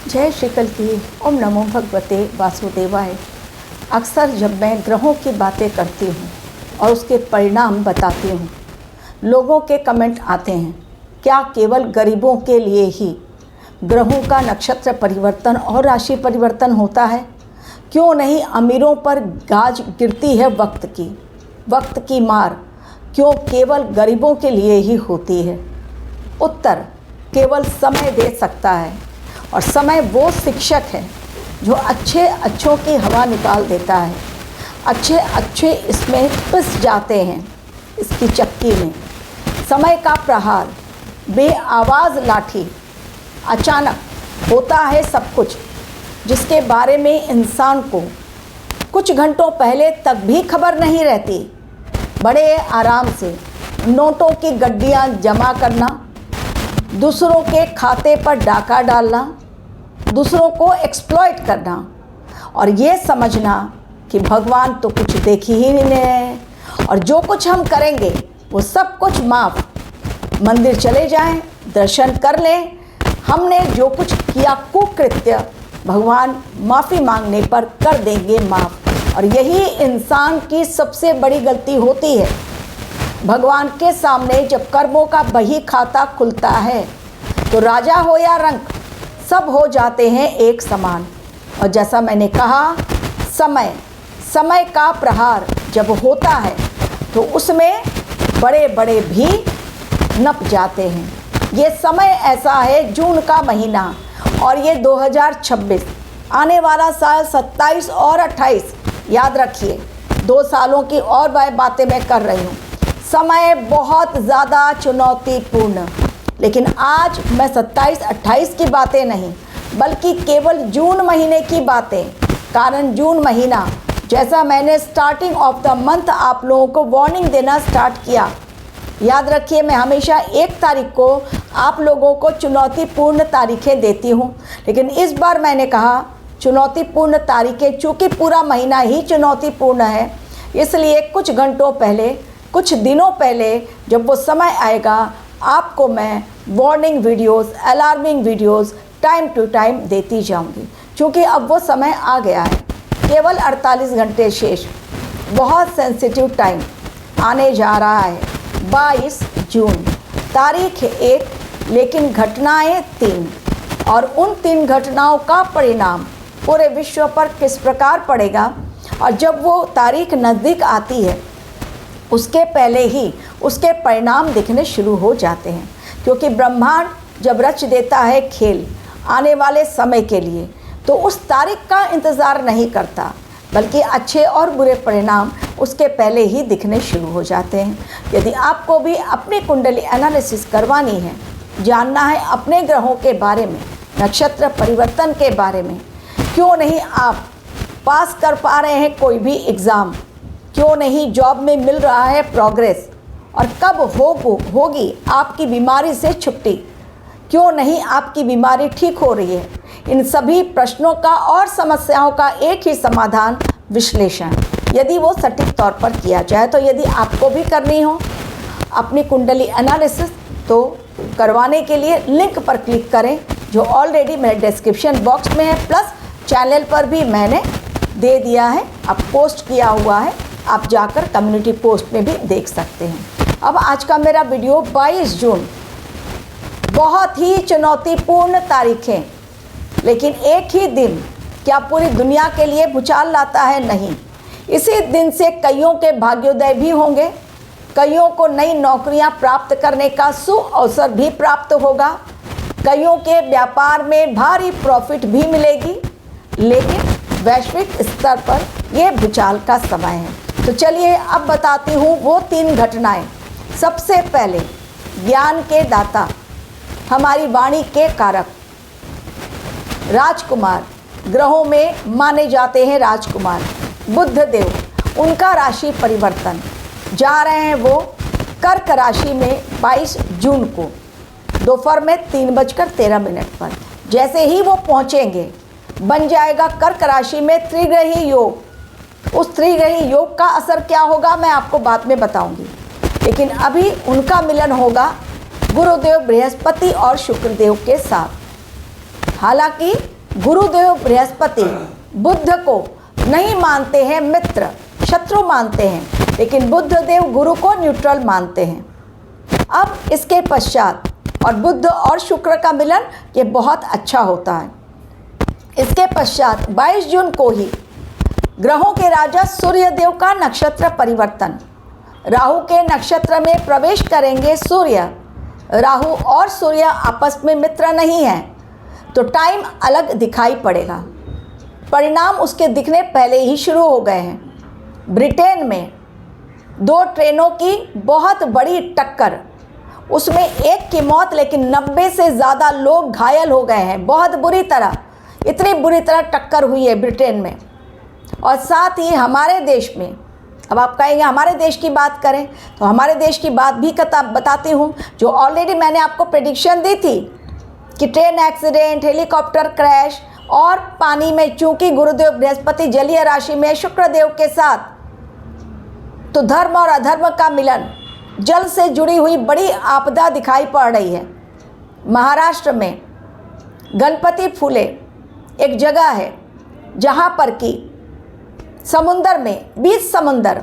जय श्री कल की। ओम नमो भगवते वासुदेवाय। अक्सर जब मैं ग्रहों की बातें करती हूँ और उसके परिणाम बताती हूँ, लोगों के कमेंट आते हैं, क्या केवल गरीबों के लिए ही ग्रहों का नक्षत्र परिवर्तन और राशि परिवर्तन होता है? क्यों नहीं अमीरों पर गाज गिरती है वक्त की मार, क्यों केवल गरीबों के लिए ही होती है? उत्तर केवल समय दे सकता है, और समय वो शिक्षक है जो अच्छों की हवा निकाल देता है। अच्छे इसमें पिस जाते हैं, इसकी चक्की में। समय का प्रहार, बेआवाज़ लाठी, अचानक होता है सब कुछ, जिसके बारे में इंसान को कुछ घंटों पहले तक भी खबर नहीं रहती। बड़े आराम से नोटों की गड्डियाँ जमा करना, दूसरों के खाते पर डाका डालना, दूसरों को एक्सप्लॉइट करना, और ये समझना कि भगवान तो कुछ देख ही नहीं है और जो कुछ हम करेंगे वो सब कुछ माफ़। मंदिर चले जाएं, दर्शन कर लें, हमने जो कुछ किया कुकृत्य, भगवान माफ़ी मांगने पर कर देंगे माफ़। और यही इंसान की सबसे बड़ी गलती होती है। भगवान के सामने जब कर्मों का बही खाता खुलता है तो राजा हो या रंक, सब हो जाते हैं एक समान। और जैसा मैंने कहा, समय का प्रहार जब होता है तो उसमें बड़े बड़े भी नप जाते हैं। ये समय ऐसा है, जून का महीना, और ये 2026 आने वाला साल 27 और 28, याद रखिए 2 सालों की और बातें मैं कर रही हूँ। समय बहुत ज़्यादा चुनौतीपूर्ण, लेकिन आज मैं 27-28 की बातें नहीं, बल्कि केवल जून महीने की बातें। कारण जून महीना, जैसा मैंने स्टार्टिंग ऑफ द मंथ आप लोगों को वार्निंग देना स्टार्ट किया, याद रखिए मैं हमेशा 1 तारीख को आप लोगों को चुनौतीपूर्ण तारीखें देती हूँ, लेकिन इस बार मैंने कहा चुनौतीपूर्ण तारीखें, चूँकि पूरा महीना ही चुनौतीपूर्ण है, इसलिए कुछ घंटों पहले, कुछ दिनों पहले जब वो समय आएगा, आपको मैं warning videos, alarming videos time to time देती जाऊंगी, क्योंकि अब वो समय आ गया है। केवल 48 घंटे शेष, बहुत सेंसिटिव टाइम आने जा रहा है। 22 जून, तारीख 1, लेकिन घटनाएं 3, और उन 3 घटनाओं का परिणाम पूरे विश्व पर किस प्रकार पड़ेगा। और जब वो तारीख नज़दीक आती है, उसके पहले ही उसके परिणाम दिखने शुरू हो जाते हैं, क्योंकि ब्रह्मांड जब रच देता है खेल आने वाले समय के लिए, तो उस तारीख का इंतज़ार नहीं करता, बल्कि अच्छे और बुरे परिणाम उसके पहले ही दिखने शुरू हो जाते हैं। यदि आपको भी अपनी कुंडली एनालिसिस करवानी है, जानना है अपने ग्रहों के बारे में, नक्षत्र परिवर्तन के बारे में, क्यों नहीं आप पास कर पा रहे हैं कोई भी एग्ज़ाम, क्यों नहीं जॉब में मिल रहा है प्रोग्रेस, और कब होगी आपकी बीमारी से छुट्टी, क्यों नहीं आपकी बीमारी ठीक हो रही है, इन सभी प्रश्नों का और समस्याओं का एक ही समाधान, विश्लेषण, यदि वो सटीक तौर पर किया जाए। तो यदि आपको भी करनी हो अपनी कुंडली एनालिसिस, तो करवाने के लिए लिंक पर क्लिक करें, जो ऑलरेडी मेरे डिस्क्रिप्शन बॉक्स में है, प्लस चैनल पर भी मैंने दे दिया है, अब पोस्ट किया हुआ है, आप जाकर कम्युनिटी पोस्ट में भी देख सकते हैं। अब आज का मेरा वीडियो 22 जून, बहुत ही चुनौतीपूर्ण तारीखें, लेकिन एक ही दिन क्या पूरी दुनिया के लिए भूचाल लाता है? नहीं। इसी दिन से कईयों के भाग्योदय भी होंगे, कईयों को नई नौकरियां प्राप्त करने का सुअवसर भी प्राप्त होगा, कईयों के व्यापार में भारी प्रॉफिट भी मिलेगी, लेकिन वैश्विक स्तर पर यह भूचाल का समय है। तो चलिए अब बताती हूँ वो 3 घटनाएं। सबसे पहले, ज्ञान के दाता, हमारी वाणी के कारक, राजकुमार, ग्रहों में माने जाते हैं राजकुमार, बुध देव, उनका राशि परिवर्तन, जा रहे हैं वो कर्क राशि में 22 जून को दोपहर में 3:13 पर। जैसे ही वो पहुँचेंगे, बन जाएगा कर्क राशि में त्रिग्रही योग। उस त्रिग्रही योग का असर क्या होगा मैं आपको बाद में बताऊंगी, लेकिन अभी उनका मिलन होगा गुरुदेव बृहस्पति और शुक्रदेव के साथ। हालांकि गुरुदेव बृहस्पति बुध को नहीं मानते हैं मित्र, शत्रु मानते हैं, लेकिन बुध देव गुरु को न्यूट्रल मानते हैं। अब इसके पश्चात और बुध और शुक्र का मिलन ये बहुत अच्छा होता है। इसके पश्चात 22 जून को ही ग्रहों के राजा सूर्य देव का नक्षत्र परिवर्तन, राहु के नक्षत्र में प्रवेश करेंगे सूर्य। राहु और सूर्य आपस में मित्र नहीं हैं, तो टाइम अलग दिखाई पड़ेगा। परिणाम उसके दिखने पहले ही शुरू हो गए हैं। ब्रिटेन में 2 ट्रेनों की बहुत बड़ी टक्कर, उसमें एक की मौत, लेकिन 90 से ज़्यादा लोग घायल हो गए हैं। बहुत बुरी तरह, इतनी बुरी तरह टक्कर हुई है ब्रिटेन में। और साथ ही हमारे देश में, अब आप कहेंगे हमारे देश की बात करें, तो हमारे देश की बात भी बताती हूँ, जो ऑलरेडी मैंने आपको प्रेडिक्शन दी थी कि ट्रेन एक्सीडेंट, हेलीकॉप्टर क्रैश और पानी में, चूंकि गुरुदेव बृहस्पति जलीय राशि में शुक्रदेव के साथ, तो धर्म और अधर्म का मिलन, जल से जुड़ी हुई बड़ी आपदा दिखाई पड़ रही है। महाराष्ट्र में गणपति फूले एक जगह है जहाँ पर कि समुंदर में, बीच समुंदर,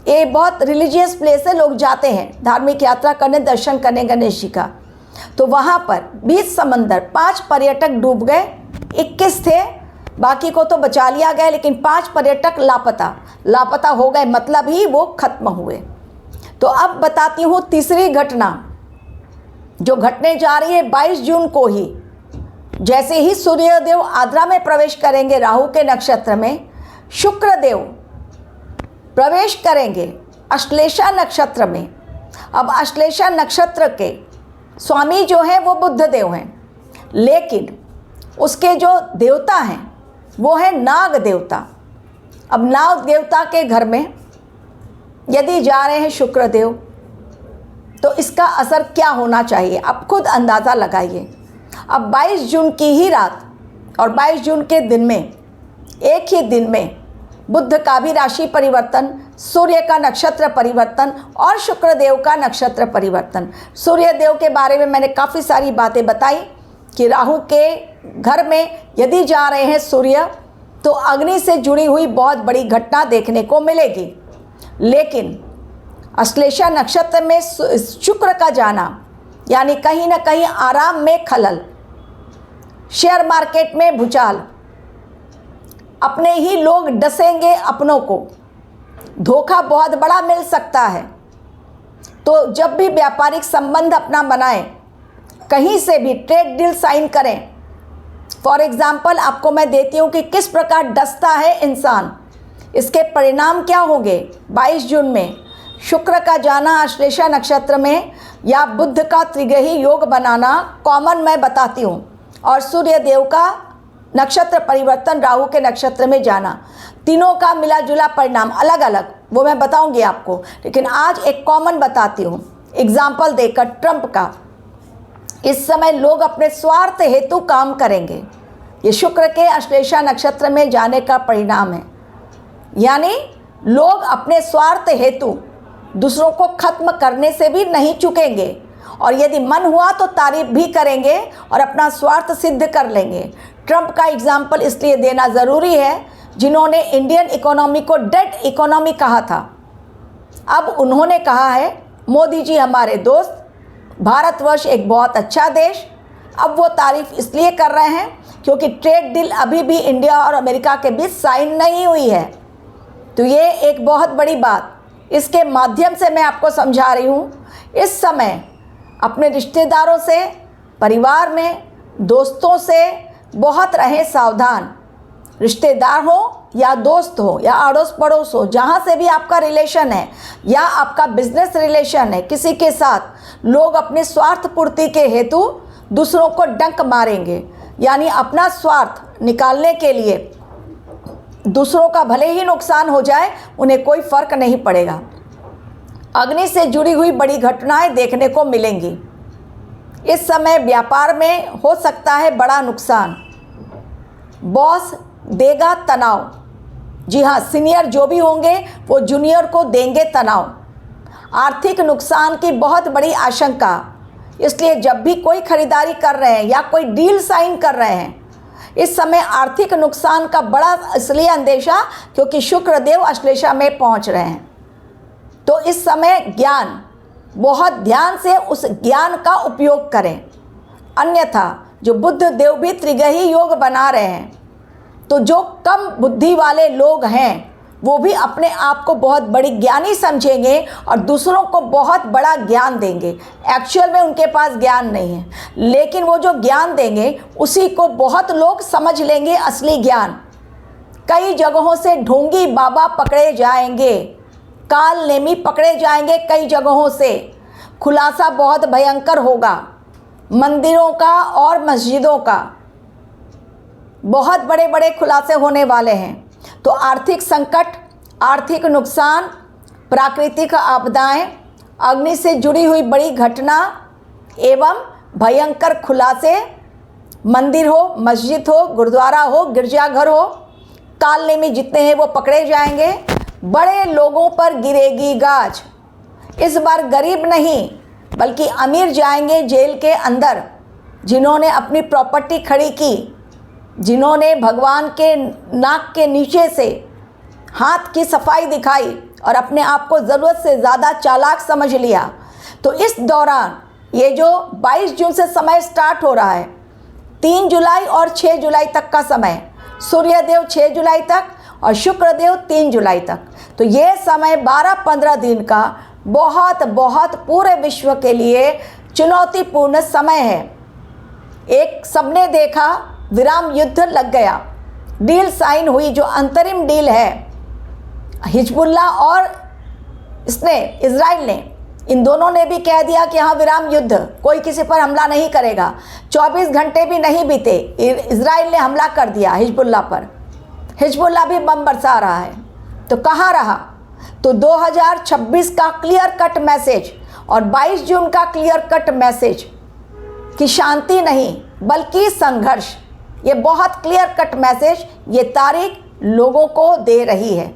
ये बहुत रिलीजियस प्लेस है, लोग जाते हैं धार्मिक यात्रा करने, दर्शन करने गणेश जी का। तो वहाँ पर बीच समंदर 5 पर्यटक डूब गए, 21 थे, बाकी को तो बचा लिया गया, लेकिन 5 पर्यटक लापता हो गए, मतलब ही वो खत्म हुए। तो अब बताती हूँ तीसरी घटना जो घटने जा रही है 22 जून को ही। जैसे ही सूर्यदेव आद्रा में प्रवेश करेंगे राहु के नक्षत्र में, शुक्रदेव प्रवेश करेंगे अश्लेषा नक्षत्र में। अब अश्लेषा नक्षत्र के स्वामी जो हैं वो बुध देव हैं, लेकिन उसके जो देवता हैं वो है नाग देवता। अब नाग देवता के घर में यदि जा रहे हैं शुक्रदेव, तो इसका असर क्या होना चाहिए, आप खुद अंदाज़ा लगाइए। अब 22 जून की ही रात और 22 जून के दिन में, एक ही दिन में बुध का भी राशि परिवर्तन, सूर्य का नक्षत्र परिवर्तन और शुक्रदेव का नक्षत्र परिवर्तन। सूर्यदेव के बारे में मैंने काफ़ी सारी बातें बताई कि राहु के घर में यदि जा रहे हैं सूर्य, तो अग्नि से जुड़ी हुई बहुत बड़ी घटना देखने को मिलेगी। लेकिन अश्लेषा नक्षत्र में शुक्र का जाना, यानी कहीं ना कहीं आराम में खलल, शेयर मार्केट में भूचाल, अपने ही लोग डसेंगे अपनों को, धोखा बहुत बड़ा मिल सकता है। तो जब भी व्यापारिक संबंध अपना बनाएं, कहीं से भी ट्रेड डील साइन करें। फॉर एग्जाम्पल आपको मैं देती हूँ कि किस प्रकार डसता है इंसान, इसके परिणाम क्या होंगे। 22 जून में शुक्र का जाना अश्लेषा नक्षत्र में या बुध का त्रिग्रही योग बनाना कॉमन मैं बताती हूँ, और सूर्य देव का नक्षत्र परिवर्तन राहु के नक्षत्र में जाना, तीनों का मिला जुला परिणाम अलग अलग, वो मैं बताऊंगी आपको। लेकिन आज एक कॉमन बताती हूँ एग्जाम्पल देकर ट्रंप का। इस समय लोग अपने स्वार्थ हेतु काम करेंगे, ये शुक्र के अश्लेषा नक्षत्र में जाने का परिणाम है। यानी लोग अपने स्वार्थ हेतु दूसरों को खत्म करने से भी नहीं चुकेंगे, और यदि मन हुआ तो तारीफ भी करेंगे और अपना स्वार्थ सिद्ध कर लेंगे। ट्रंप का एग्जाम्पल इसलिए देना ज़रूरी है, जिन्होंने इंडियन इकोनॉमी को डेड इकोनॉमी कहा था, अब उन्होंने कहा है मोदी जी हमारे दोस्त, भारतवर्ष एक बहुत अच्छा देश। अब वो तारीफ इसलिए कर रहे हैं क्योंकि ट्रेड डील अभी भी इंडिया और अमेरिका के बीच साइन नहीं हुई है। तो ये एक बहुत बड़ी बात, इसके माध्यम से मैं आपको समझा रही हूँ। इस समय अपने रिश्तेदारों से, परिवार में, दोस्तों से बहुत रहें सावधान। रिश्तेदार हो या दोस्त हो या अड़ोस पड़ोस हो, जहाँ से भी आपका रिलेशन है या आपका बिजनेस रिलेशन है किसी के साथ, लोग अपने स्वार्थ पूर्ति के हेतु दूसरों को डंक मारेंगे। यानी अपना स्वार्थ निकालने के लिए दूसरों का भले ही नुकसान हो जाए, उन्हें कोई फर्क नहीं पड़ेगा। अग्नि से जुड़ी हुई बड़ी घटनाएं देखने को मिलेंगी। इस समय व्यापार में हो सकता है बड़ा नुकसान, बॉस देगा तनाव। जी हाँ, सीनियर जो भी होंगे वो जूनियर को देंगे तनाव। आर्थिक नुकसान की बहुत बड़ी आशंका। इसलिए जब भी कोई खरीदारी कर रहे हैं या कोई डील साइन कर रहे हैं, इस समय आर्थिक नुकसान का बड़ा इसलिए अंदेशा क्योंकि शुक्रदेव अश्लेषा में पहुंच रहे हैं। तो इस समय ज्ञान, बहुत ध्यान से उस ज्ञान का उपयोग करें, अन्यथा जो बुध देव भी त्रिग्रही योग बना रहे हैं, तो जो कम बुद्धि वाले लोग हैं वो भी अपने आप को बहुत बड़ी ज्ञानी समझेंगे और दूसरों को बहुत बड़ा ज्ञान देंगे। एक्चुअल में उनके पास ज्ञान नहीं है, लेकिन वो जो ज्ञान देंगे उसी को बहुत लोग समझ लेंगे असली ज्ञान। कई जगहों से ढोंगी बाबा पकड़े जाएंगे, काल नेमी पकड़े जाएंगे, कई जगहों से खुलासा बहुत भयंकर होगा। मंदिरों का और मस्जिदों का बहुत बड़े बड़े खुलासे होने वाले हैं। तो आर्थिक संकट, आर्थिक नुकसान, प्राकृतिक आपदाएं, अग्नि से जुड़ी हुई बड़ी घटना एवं भयंकर खुलासे, मंदिर हो, मस्जिद हो, गुरुद्वारा हो, गिरजाघर हो, कालने में जितने हैं वो पकड़े जाएंगे। बड़े लोगों पर गिरेगी गाज। इस बार गरीब नहीं बल्कि अमीर जाएंगे जेल के अंदर, जिन्होंने अपनी प्रॉपर्टी खड़ी की, जिन्होंने भगवान के नाक के नीचे से हाथ की सफाई दिखाई और अपने आप को ज़रूरत से ज़्यादा चालाक समझ लिया। तो इस दौरान ये जो 22 जून से समय स्टार्ट हो रहा है, 3 जुलाई और 6 जुलाई तक का समय, सूर्यदेव 6 जुलाई तक और शुक्रदेव 3 जुलाई तक, तो ये समय 12-15 दिन का बहुत बहुत पूरे विश्व के लिए चुनौतीपूर्ण समय है। एक सबने देखा विराम युद्ध लग गया, डील साइन हुई, जो अंतरिम डील है हिजबुल्ला और इजराइल ने, इन दोनों ने भी कह दिया कि हाँ विराम युद्ध, कोई किसी पर हमला नहीं करेगा। 24 घंटे भी नहीं बीते, इजराइल ने हमला कर दिया हिजबुल्ला पर। हिजबुल्ला भी बम बरसा रहा है। तो कहाँ रहा? तो 2026 का क्लियर कट मैसेज और 22 जून का क्लियर कट मैसेज कि शांति नहीं बल्कि संघर्ष, ये बहुत क्लियर कट मैसेज ये तारीख लोगों को दे रही है।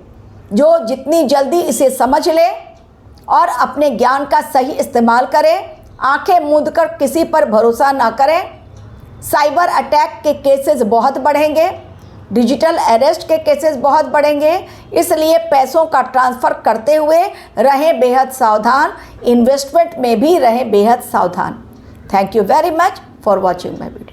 जो जितनी जल्दी इसे समझ ले और अपने ज्ञान का सही इस्तेमाल करे, आंखें मूंद कर किसी पर भरोसा ना करें। साइबर अटैक के केसेस बहुत बढ़ेंगे, डिजिटल अरेस्ट के केसेस बहुत बढ़ेंगे, इसलिए पैसों का ट्रांसफ़र करते हुए रहें बेहद सावधान, इन्वेस्टमेंट में भी रहें बेहद सावधान। Thank you very much for watching my video.